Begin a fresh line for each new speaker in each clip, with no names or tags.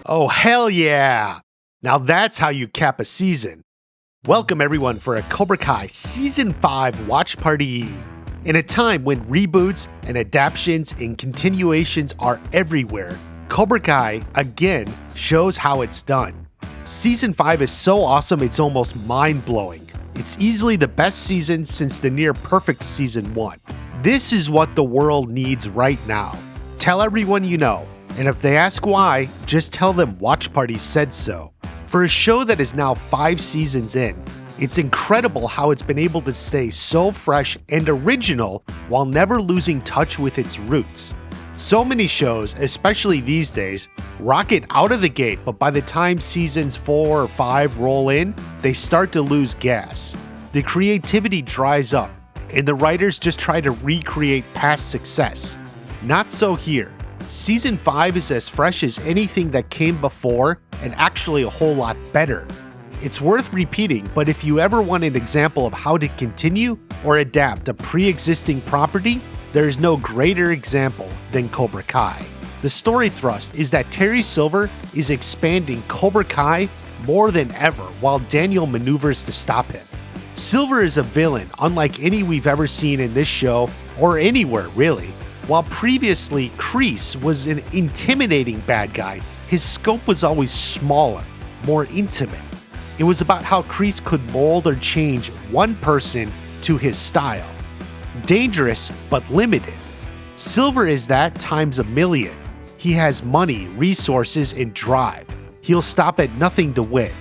Oh, hell yeah! Now that's how you cap a season. Welcome everyone for a Cobra Kai Season 5 Watch Party. In a time when reboots and adaptations and continuations are everywhere, Cobra Kai, again, shows how it's done. Season 5 is so awesome it's almost mind-blowing. It's easily the best season since the near-perfect Season 1. This is what the world needs right now. Tell everyone you know, and if they ask why, just tell them WatchParty said so. For a show that is now 5 seasons in, it's incredible how it's been able to stay so fresh and original while never losing touch with its roots. So many shows, especially these days, rocket out of the gate, but by the time seasons 4 or 5 roll in, they start to lose gas. The creativity dries up, and the writers just try to recreate past success. Not so here. Season 5 is as fresh as anything that came before and actually a whole lot better. It's worth repeating, but if you ever want an example of how to continue or adapt a pre-existing property, there is no greater example than Cobra Kai. The story thrust is that Terry Silver is expanding Cobra Kai more than ever while Daniel maneuvers to stop him. Silver is a villain unlike any we've ever seen in this show or anywhere really. While previously Kris was an intimidating bad guy, his scope was always smaller, more intimate. It was about how Kris could mold or change one person to his style. Dangerous, but limited. Silver is that times a million. He has money, resources, and drive. He'll stop at nothing to win.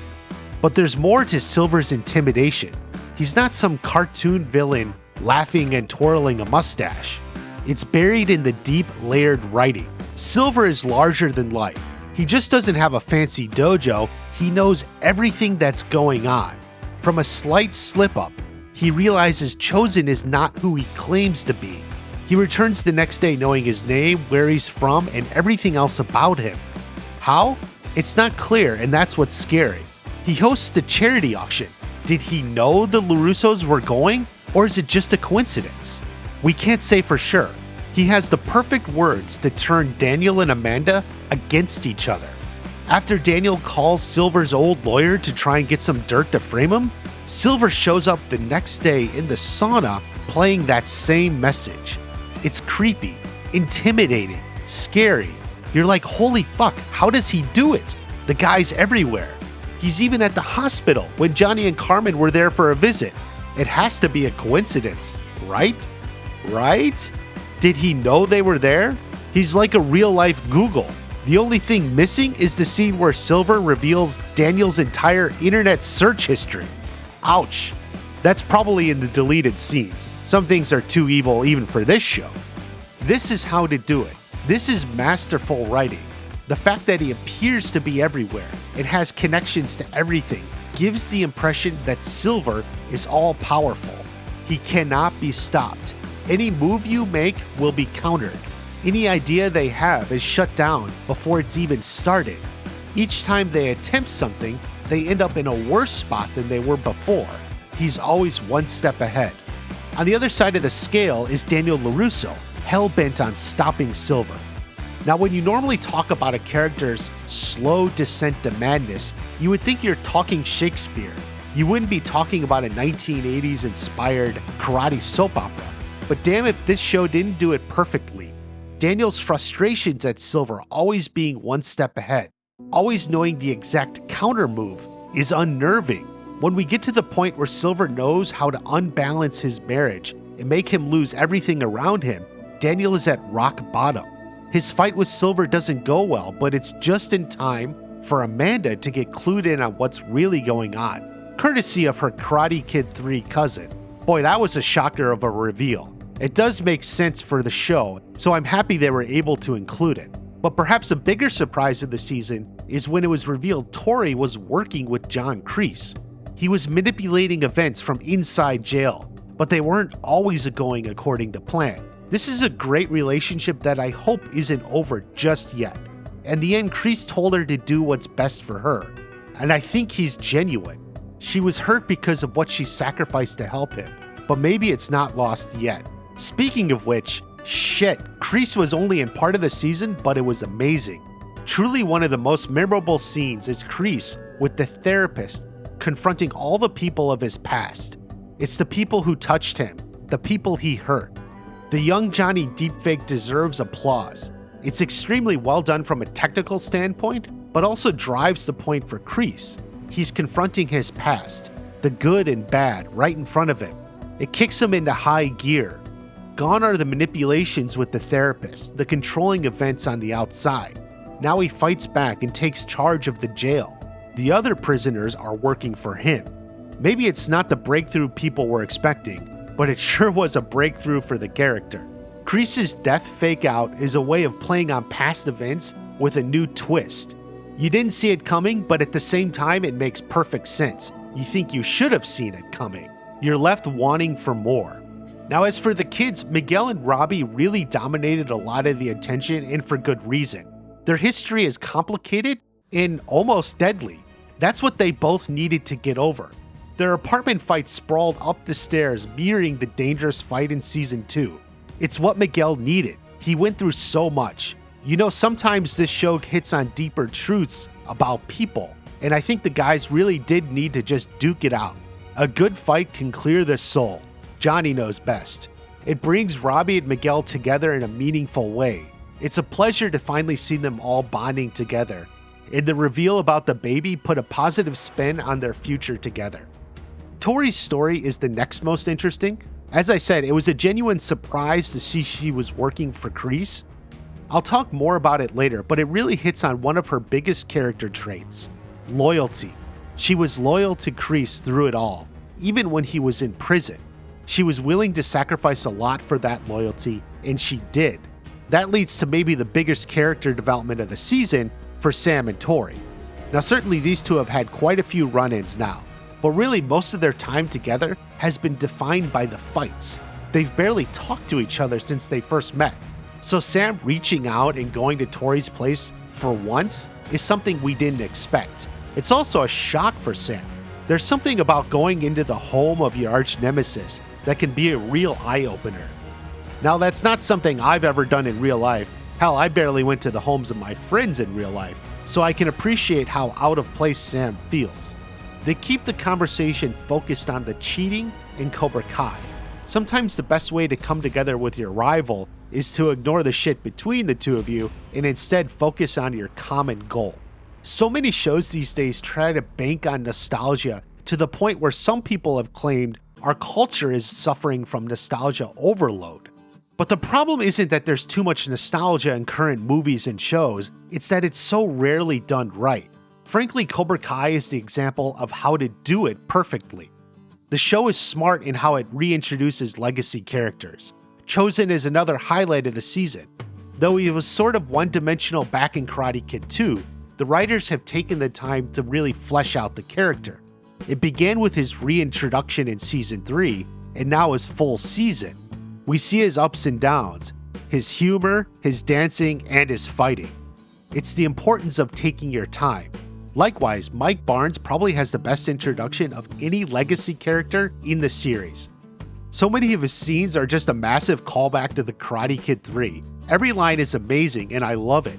But there's more to Silver's intimidation. He's not some cartoon villain laughing and twirling a mustache. It's buried in the deep, layered writing. Silver is larger than life. He just doesn't have a fancy dojo, he knows everything that's going on. From a slight slip-up, he realizes Chosen is not who he claims to be. He returns the next day knowing his name, where he's from, and everything else about him. How? It's not clear, and that's what's scary. He hosts the charity auction. Did he know the LaRussos were going, or is it just a coincidence? We can't say for sure. He has the perfect words to turn Daniel and Amanda against each other. After Daniel calls Silver's old lawyer to try and get some dirt to frame him, Silver shows up the next day in the sauna playing that same message. It's creepy, intimidating, scary. You're like, holy fuck, how does he do it? The guy's everywhere. He's even at the hospital when Johnny and Carmen were there for a visit. It has to be a coincidence, right? Right? Did he know they were there? He's like a real-life Google. The only thing missing is the scene where Silver reveals Daniel's entire internet search history. Ouch. That's probably in the deleted scenes. Some things are too evil even for this show. This is how to do it. This is masterful writing. The fact that he appears to be everywhere and has connections to everything gives the impression that Silver is all-powerful. He cannot be stopped. Any move you make will be countered. Any idea they have is shut down before it's even started. Each time they attempt something, they end up in a worse spot than they were before. He's always one step ahead. On the other side of the scale is Daniel LaRusso, hell-bent on stopping Silver. Now, when you normally talk about a character's slow descent to madness, you would think you're talking Shakespeare. You wouldn't be talking about a 1980s-inspired karate soap opera. But damn it, this show didn't do it perfectly. Daniel's frustrations at Silver always being one step ahead, always knowing the exact counter move, is unnerving. When we get to the point where Silver knows how to unbalance his marriage and make him lose everything around him, Daniel is at rock bottom. His fight with Silver doesn't go well, but it's just in time for Amanda to get clued in on what's really going on, courtesy of her Karate Kid 3 cousin. Boy, that was a shocker of a reveal. It does make sense for the show, so I'm happy they were able to include it. But perhaps a bigger surprise of the season is when it was revealed Tori was working with John Kreese. He was manipulating events from inside jail, but they weren't always going according to plan. This is a great relationship that I hope isn't over just yet. In the end, Kreese told her to do what's best for her, and I think he's genuine. She was hurt because of what she sacrificed to help him, but maybe it's not lost yet. Speaking of which, shit, Kris was only in part of the season, but it was amazing. Truly one of the most memorable scenes is Kris with the therapist confronting all the people of his past. It's the people who touched him, the people he hurt. The young Johnny deepfake deserves applause. It's extremely well done from a technical standpoint, but also drives the point for Kris. He's confronting his past, the good and bad, right in front of him. It kicks him into high gear. Gone are the manipulations with the therapist, the controlling events on the outside. Now he fights back and takes charge of the jail. The other prisoners are working for him. Maybe it's not the breakthrough people were expecting, but it sure was a breakthrough for the character. Kris's death fake out is a way of playing on past events with a new twist. You didn't see it coming, but at the same time it makes perfect sense. You think you should have seen it coming. You're left wanting for more. Now as for the kids, Miguel and Robbie really dominated a lot of the attention, and for good reason. Their history is complicated and almost deadly. That's what they both needed to get over. Their apartment fight sprawled up the stairs, mirroring the dangerous fight in season 2. It's what Miguel needed. He went through so much. You know, sometimes this show hits on deeper truths about people, and I think the guys really did need to just duke it out. A good fight can clear the soul. Johnny knows best. It brings Robbie and Miguel together in a meaningful way. It's a pleasure to finally see them all bonding together, and the reveal about the baby put a positive spin on their future together. Tori's story is the next most interesting. As I said, it was a genuine surprise to see she was working for Kris. I'll talk more about it later, but it really hits on one of her biggest character traits: loyalty. She was loyal to Kris through it all, even when he was in prison. She was willing to sacrifice a lot for that loyalty, and she did. That leads to maybe the biggest character development of the season for Sam and Tori. Now certainly these two have had quite a few run-ins now, but really most of their time together has been defined by the fights. They've barely talked to each other since they first met. So Sam reaching out and going to Tori's place for once is something we didn't expect. It's also a shock for Sam. There's something about going into the home of your arch nemesis that can be a real eye-opener. Now that's not something I've ever done in real life. Hell, I barely went to the homes of my friends in real life, so I can appreciate how out of place Sam feels. They keep the conversation focused on the cheating in Cobra Kai. Sometimes the best way to come together with your rival is to ignore the shit between the two of you and instead focus on your common goal. So many shows these days try to bank on nostalgia to the point where some people have claimed our culture is suffering from nostalgia overload. But the problem isn't that there's too much nostalgia in current movies and shows, it's that it's so rarely done right. Frankly, Cobra Kai is the example of how to do it perfectly. The show is smart in how it reintroduces legacy characters. Chosen is another highlight of the season. Though he was sort of one-dimensional back in Karate Kid 2, the writers have taken the time to really flesh out the character. It began with his reintroduction in season 3, and now his full season. We see his ups and downs, his humor, his dancing, and his fighting. It's the importance of taking your time. Likewise, Mike Barnes probably has the best introduction of any legacy character in the series. So many of his scenes are just a massive callback to the Karate Kid 3. Every line is amazing and I love it.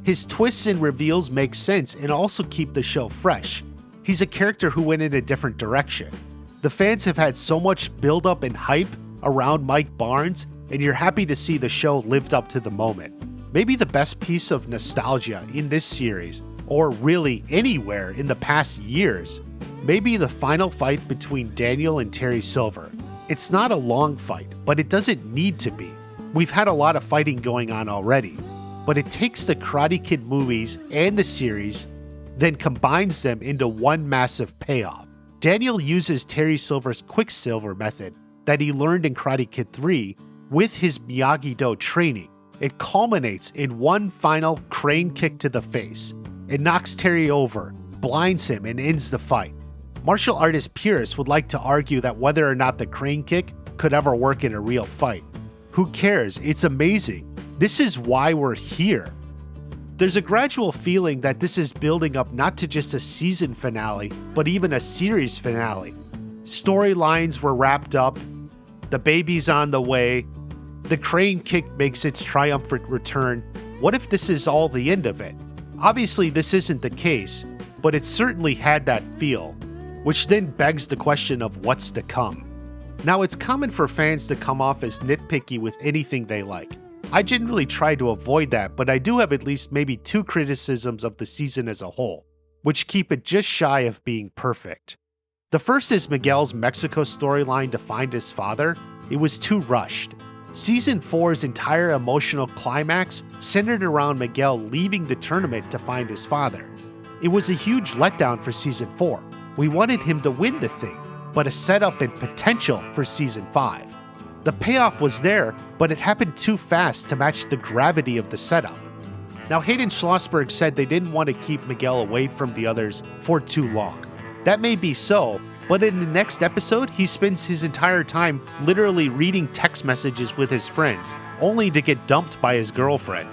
His twists and reveals make sense and also keep the show fresh. He's a character who went in a different direction. The fans have had so much build-up and hype around Mike Barnes, and you're happy to see the show lived up to the moment. Maybe the best piece of nostalgia in this series, or really anywhere in the past years, may be the final fight between Daniel and Terry Silver. It's not a long fight, but it doesn't need to be. We've had a lot of fighting going on already, but it takes the Karate Kid movies and the series, then combines them into one massive payoff. Daniel uses Terry Silver's Quicksilver method that he learned in Karate Kid 3 with his Miyagi-Do training. It culminates in one final crane kick to the face. It knocks Terry over, blinds him, and ends the fight. Martial artist purists would like to argue that whether or not the crane kick could ever work in a real fight. Who cares? It's amazing. This is why we're here. There's a gradual feeling that this is building up not to just a season finale, but even a series finale. Storylines were wrapped up, the baby's on the way, the crane kick makes its triumphant return. What if this is all the end of it? Obviously, this isn't the case, but it certainly had that feel, which then begs the question of what's to come. Now, it's common for fans to come off as nitpicky with anything they like. I generally try to avoid that, but I do have at least maybe 2 criticisms of the season as a whole, which keep it just shy of being perfect. The first is Miguel's Mexico storyline to find his father. It was too rushed. Season 4's entire emotional climax centered around Miguel leaving the tournament to find his father. It was a huge letdown for Season 4. We wanted him to win the thing, but a setup and potential for Season 5. The payoff was there, but it happened too fast to match the gravity of the setup. Now, Hayden Schlossberg said they didn't want to keep Miguel away from the others for too long. That may be so, but in the next episode, he spends his entire time literally reading text messages with his friends, only to get dumped by his girlfriend.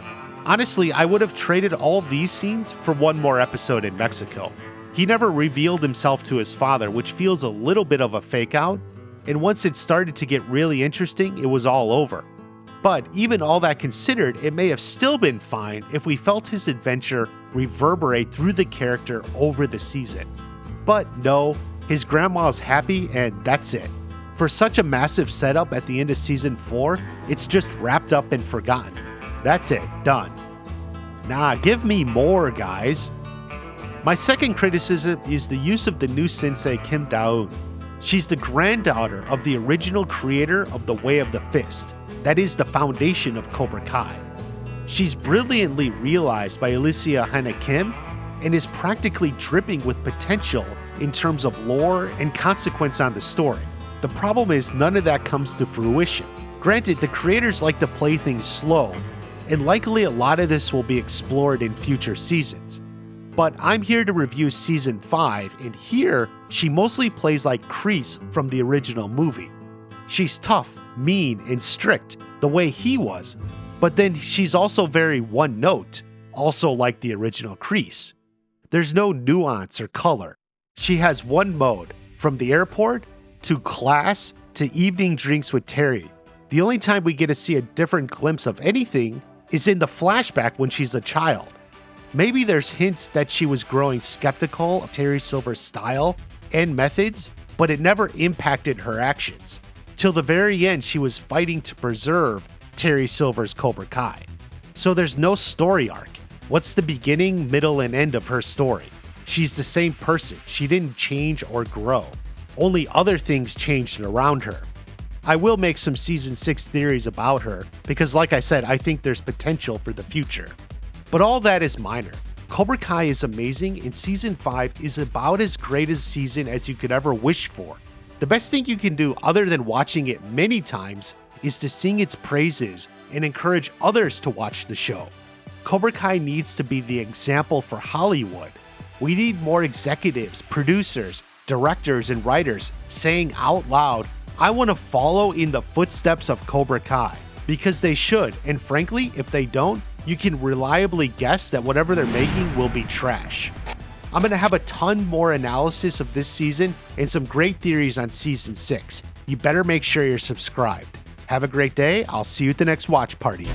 Honestly, I would have traded all these scenes for one more episode in Mexico. He never revealed himself to his father, which feels a little bit of a fake out, and once it started to get really interesting, it was all over. But even all that considered, it may have still been fine if we felt his adventure reverberate through the character over the season. But no, his grandma's happy and that's it. For such a massive setup at the end of Season 4, it's just wrapped up and forgotten. That's it, done. Nah, give me more, guys. My second criticism is the use of the new Sensei Kim. She's the granddaughter of the original creator of the Way of the Fist, that is the foundation of Cobra Kai. She's brilliantly realized by Alicia Hannah Kim and is practically dripping with potential in terms of lore and consequence on the story. The problem is none of that comes to fruition. Granted, the creators like to play things slow, and likely a lot of this will be explored in future seasons. But I'm here to review Season 5, and here she mostly plays like Kris from the original movie. She's tough, mean, and strict, the way he was, but then she's also very one-note, also like the original Kris. There's no nuance or color. She has one mode, from the airport, to class, to evening drinks with Terry. The only time we get to see a different glimpse of anything is in the flashback when she's a child. Maybe there's hints that she was growing skeptical of Terry Silver's style and methods, but it never impacted her actions. Till the very end, she was fighting to preserve Terry Silver's Cobra Kai. So there's no story arc. What's the beginning, middle, and end of her story? She's the same person. She didn't change or grow. Only other things changed around her. I will make some Season 6 theories about her, because like I said, I think there's potential for the future. But all that is minor. Cobra Kai is amazing, and Season 5 is about as great a season as you could ever wish for. The best thing you can do other than watching it many times is to sing its praises and encourage others to watch the show. Cobra Kai needs to be the example for Hollywood. We need more executives, producers, directors, and writers saying out loud, I want to follow in the footsteps of Cobra Kai, because they should, and frankly, if they don't, you can reliably guess that whatever they're making will be trash. I'm going to have a ton more analysis of this season and some great theories on Season 6. You better make sure you're subscribed. Have a great day. I'll see you at the next watch party.